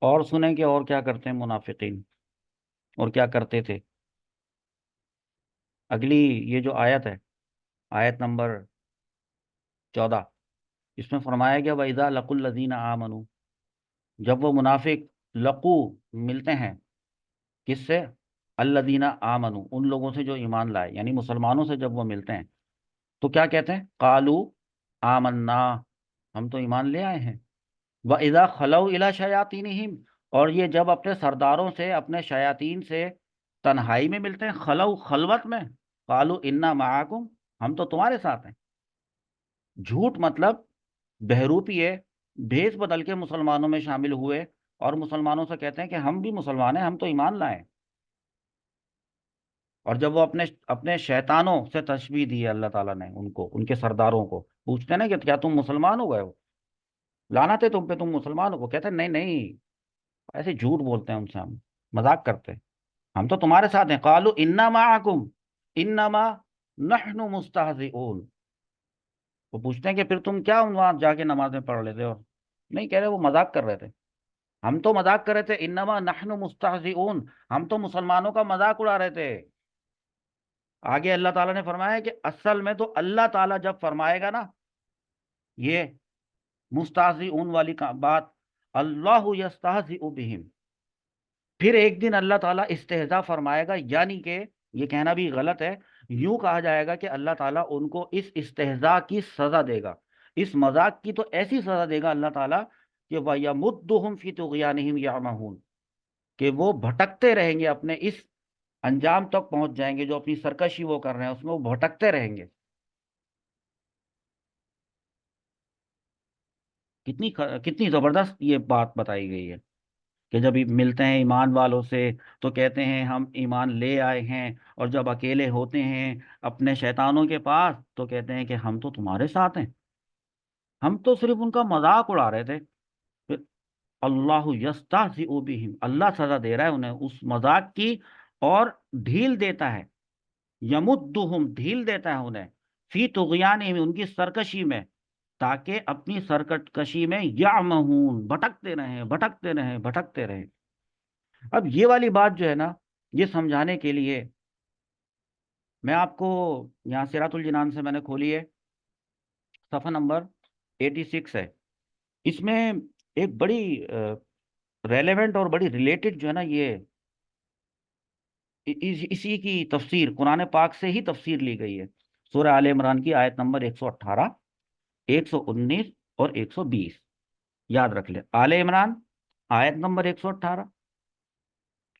اور سنیں کہ اور کیا کرتے ہیں منافقین، اور کیا کرتے تھے۔ اگلی یہ جو آیت ہے، آیت نمبر 14، اس میں فرمایا گیا وَإِذَا لَقُوا الَّذِينَ آمَنُوا، جب وہ منافق لقو ملتے ہیں، کس سے؟ الذین آمنوا، ان لوگوں سے جو ایمان لائے، یعنی مسلمانوں سے جب وہ ملتے ہیں تو کیا کہتے ہیں؟ قالوا آمنا، ہم تو ایمان لے آئے ہیں۔ وَإِذَا خَلَوْا إِلَى شَيَاطِينِهِمْ، اور یہ جب اپنے سرداروں سے، اپنے شیاطین سے تنہائی میں ملتے ہیں، خلو خلوت میں، قالوا انا معاکم، ہم تو تمہارے ساتھ ہیں۔ جھوٹ مطلب بہروپی ہے، بھیس بدل کے مسلمانوں میں شامل ہوئے اور مسلمانوں سے کہتے ہیں کہ ہم بھی مسلمان ہیں، ہم تو ایمان لائے۔ اور جب وہ اپنے اپنے شیطانوں سے تشبیہ دی ہے اللہ تعالیٰ نے ان کو، ان کے سرداروں کو، پوچھتے ہیں نا کہ کیا تم مسلمان ہو گئے ہو، لعنت ہے تم پہ، تم مسلمان ہو، وہ کہتے ہیں نہیں نہیں، ایسے جھوٹ بولتے ہیں ان سے، ہم مذاق کرتے ہیں، ہم تو تمہارے ساتھ ہیں۔ قالوا انا معکم انما نحن مستہزئون، وہ پوچھتے ہیں کہ پھر تم کیا وہاں جا کے نمازیں پڑھ لیتے ہو؟ نہیں، کہہ رہے وہ مذاق کر رہے تھے، ہم تو مذاق کر رہے تھے، انما نحن مستہزئون، ہم تو مسلمانوں کا مذاق اڑا رہے تھے۔ آگے اللہ تعالیٰ نے فرمایا کہ اصل میں تو اللہ تعالیٰ جب فرمائے گا نا یہ مستہزئون والی بات، اللہ یستہزئ بہم، پھر ایک دن اللہ تعالیٰ استہزاء فرمائے گا، یعنی کہ یہ کہنا بھی غلط ہے، یوں کہا جائے گا کہ اللہ تعالیٰ ان کو اس استہزاء کی سزا دے گا، اس مذاق کی تو ایسی سزا دے گا اللہ تعالیٰ کہ وَيَمُدُّهُمْ فِي طُغْيَانِهِمْ يَعْمَهُونَ، کہ وہ بھٹکتے رہیں گے، اپنے اس انجام تک پہنچ جائیں گے جو اپنی سرکشی وہ کر رہے ہیں اس میں وہ بھٹکتے رہیں گے۔ کتنی کتنی زبردست یہ بات بتائی گئی ہے کہ جب ملتے ہیں ایمان والوں سے تو کہتے ہیں ہم ایمان لے آئے ہیں، اور جب اکیلے ہوتے ہیں اپنے شیطانوں کے پاس تو کہتے ہیں کہ ہم تو تمہارے ساتھ ہیں، ہم تو صرف ان کا مذاق اڑا رہے تھے۔ پھر اللہ یستہزئ بہم، اللہ سزا دے رہا ہے انہیں اس مذاق کی، اور ڈھیل دیتا ہے، یمدہم، ڈھیل دیتا ہے انہیں، فی طغیانہم، ان کی سرکشی میں، تاکہ اپنی سرکشی میں یعمہون، بھٹکتے رہیں بھٹکتے رہیں بھٹکتے رہیں۔ اب یہ والی بات جو ہے نا، یہ سمجھانے کے لیے میں آپ کو یہاں سراۃ الجنان سے میں نے کھولی ہے، صفحہ نمبر 86 ہے، اس میں ایک بڑی ریلیونٹ اور بڑی ریلیٹڈ جو ہے نا، یہ اسی کی تفسیر قرآن پاک سے ہی تفسیر لی گئی ہے، سورہ آل عمران کی آیت نمبر 118، 119 اور 120، یاد رکھ لیں، آل عمران آیت نمبر 118،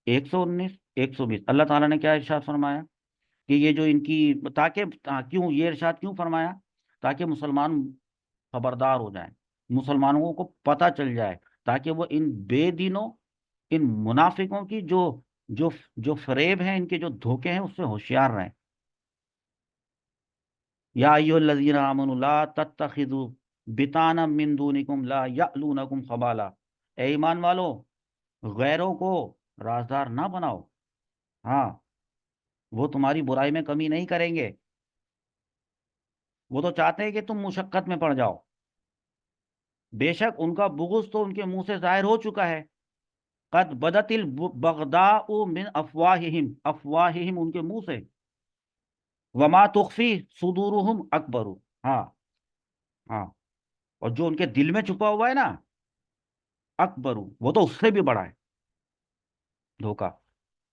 119، 120، اللہ تعالیٰ نے کیا ارشاد فرمایا کہ یہ جو ان کی، تاکہ کیوں یہ ارشاد کیوں فرمایا؟ تاکہ مسلمان خبردار ہو جائیں، مسلمانوں کو پتہ چل جائے، تاکہ وہ ان بے دینوں، ان منافقوں کی جو جو فریب ہیں، ان کے جو دھوکے ہیں، اس سے ہوشیار رہیں۔ یا ایھا الذین آمنوا لا تتخذوا بطانا من دونکم لا یألونکم خبالا، اے ایمان والو، غیروں کو رازدار نہ بناؤ، ہاں وہ تمہاری برائی میں کمی نہیں کریں گے، وہ تو چاہتے ہیں کہ تم مشقت میں پڑ جاؤ، بے شک ان کا بغض تو ان کے منہ سے ظاہر ہو چکا ہے، قد بدت البغضاء من افواہہم، افواہہم ان کے منہ سے، وما تخفی صدورہم اکبر، ہاں ہاں، اور جو ان کے دل میں چھپا ہوا ہے نا، اکبر، وہ تو اس سے بھی بڑا ہے دھوکا۔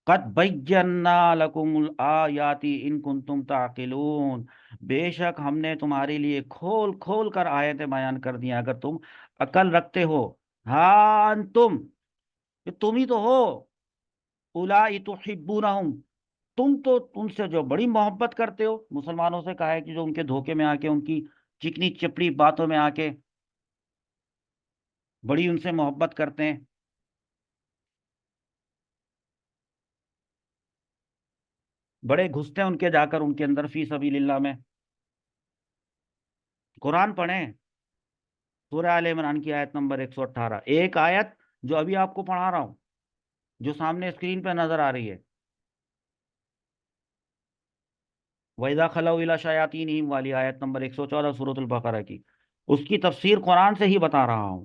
قد بینا لکم الآیات ان کنتم تعقلون، بے شک ہم نے تمہارے لیے کھول کھول کر آیتیں بیان کر دی ہیں اگر تم عقل رکھتے ہو۔ ہاں انتم، کہ تم ہی تو ہو، اولائی تحبونہم، تم تو ان سے جو بڑی محبت کرتے ہو، مسلمانوں سے کہا ہے کہ جو ان کے دھوکے میں آ کے، ان کی چکنی چپڑی باتوں میں آ کے بڑی ان سے محبت کرتے ہیں، بڑے گھستے ہیں ان کے جا کر ان کے اندر فی سبیل اللہ میں۔ قرآن پڑھیں، سورہ آل عمران کی آیت نمبر 118، ایک آیت جو ابھی آپ کو پڑھا رہا ہوں، جو سامنے اسکرین پہ نظر آ رہی ہے، وَإِذَا خَلَوْا إِلَىٰ شَيَاطِينِهِمْ والی آیت نمبر 114 سورۃ البقرہ کی، اس کی تفسیر قرآن سے ہی بتا رہا ہوں۔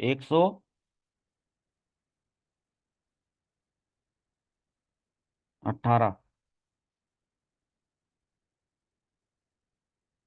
118।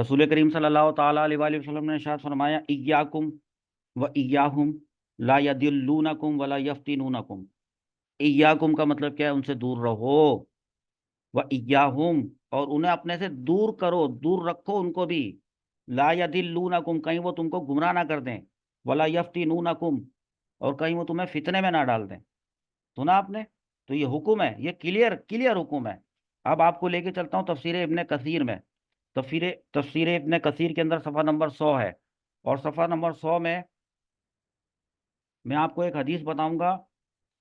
رسول کریم صلی اللہ تعالیٰ علیہ وآلہ وسلم نے ارشاد فرمایا ایاکم و ایاہم لا یدلونکم ولا یفتنونکم. ایاکم کا مطلب کیا ہے؟ ان سے دور رہو. و ایاہم، اور انہیں اپنے سے دور کرو، دور رکھو ان کو بھی. لا یدلونکم، کہیں وہ تم کو گمراہ نہ کر دیں. ولا یفتنونکم، اور کہیں وہ تمہیں فتنے میں نہ ڈال دیں. سنا آپ نے؟ تو یہ حکم ہے، یہ کلیئر کلیئر حکم ہے. اب آپ کو لے کے چلتا ہوں تفسیر ابن کثیر میں. تفسیر ابن کثیر کے اندر صفحہ نمبر 100 ہے، اور صفحہ نمبر 100 میں آپ کو ایک حدیث بتاؤں گا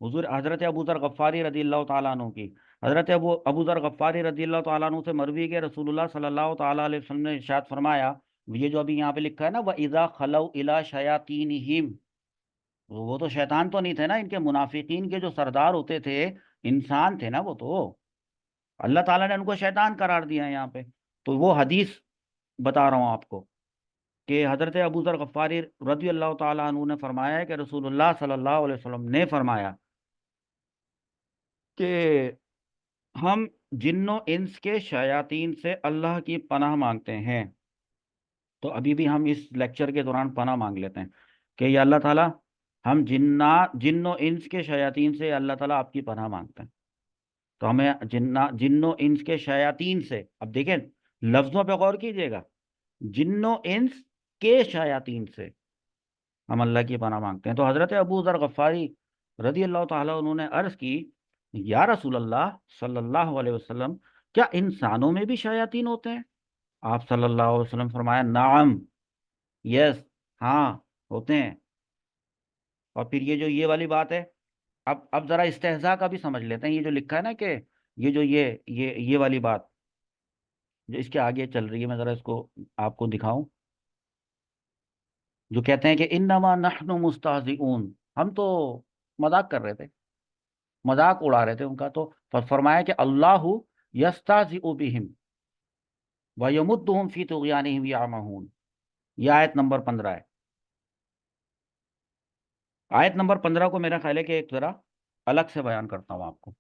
حضور حضرت ابو ذر غفاری رضی اللہ تعالیٰ عنہ کی. حضرت ابو ذر غفاری رضی اللہ تعالیٰ عنہ سے مروی کہ رسول اللہ صلی اللہ تعالیٰ علیہ وسلم نے ارشاد فرمایا، یہ جو ابھی یہاں پہ لکھا ہے نا، وَإِذَا خَلَوْا إِلَىٰ شَيَاطِينِهِمْ، وہ تو شیطان تو نہیں تھے نا، ان کے منافقین کے جو سردار ہوتے تھے انسان تھے نا، وہ تو اللہ تعالیٰ نے ان کو شیطان قرار دیا ہے یہاں پہ. تو وہ حدیث بتا رہا ہوں آپ کو کہ حضرت ابو ذر غفاری رضی اللہ تعالیٰ عنہ نے فرمایا ہے کہ رسول اللہ صلی اللہ علیہ وسلم نے فرمایا کہ ہم جن و انس کے شیاطین سے اللہ کی پناہ مانگتے ہیں. تو ابھی بھی ہم اس لیکچر کے دوران پناہ مانگ لیتے ہیں کہ یا اللہ تعالیٰ، ہم جن و انس کے شیاطین سے اللہ تعالیٰ آپ کی پناہ مانگتے ہیں. تو ہمیں جن و انس کے شیاطین سے، اب دیکھیں لفظوں پہ غور کیجئے گا، جن و انس کے شیاطین سے ہم اللہ کی پناہ مانگتے ہیں. تو حضرت ابو ذر غفاری رضی اللہ تعالیٰ انہوں نے عرض کی، یا رسول اللہ صلی اللہ علیہ وسلم، کیا انسانوں میں بھی شیاطین ہوتے ہیں؟ آپ صلی اللہ علیہ وسلم فرمایا، نعم، یس، ہاں ہوتے ہیں. اور پھر یہ والی بات ہے، اب ذرا استہزاء کا بھی سمجھ لیتے ہیں. یہ جو لکھا ہے نا کہ یہ جو یہ والی بات جو اس کے آگے چل رہی ہے، میں ذرا اس کو آپ کو دکھاؤں. جو کہتے ہیں کہ انما نحن مستہزئون، ہم تو مذاق کر رہے تھے، مذاق اڑا رہے تھے ان کا. تو فرمایا کہ اللہ یستہزئ بہم ویمدہم فی طغیانہم یعمہون. یہ آیت نمبر 15 ہے. آیت نمبر 15 کو میرا خیال ہے کہ ایک ذرا الگ سے بیان کرتا ہوں آپ کو.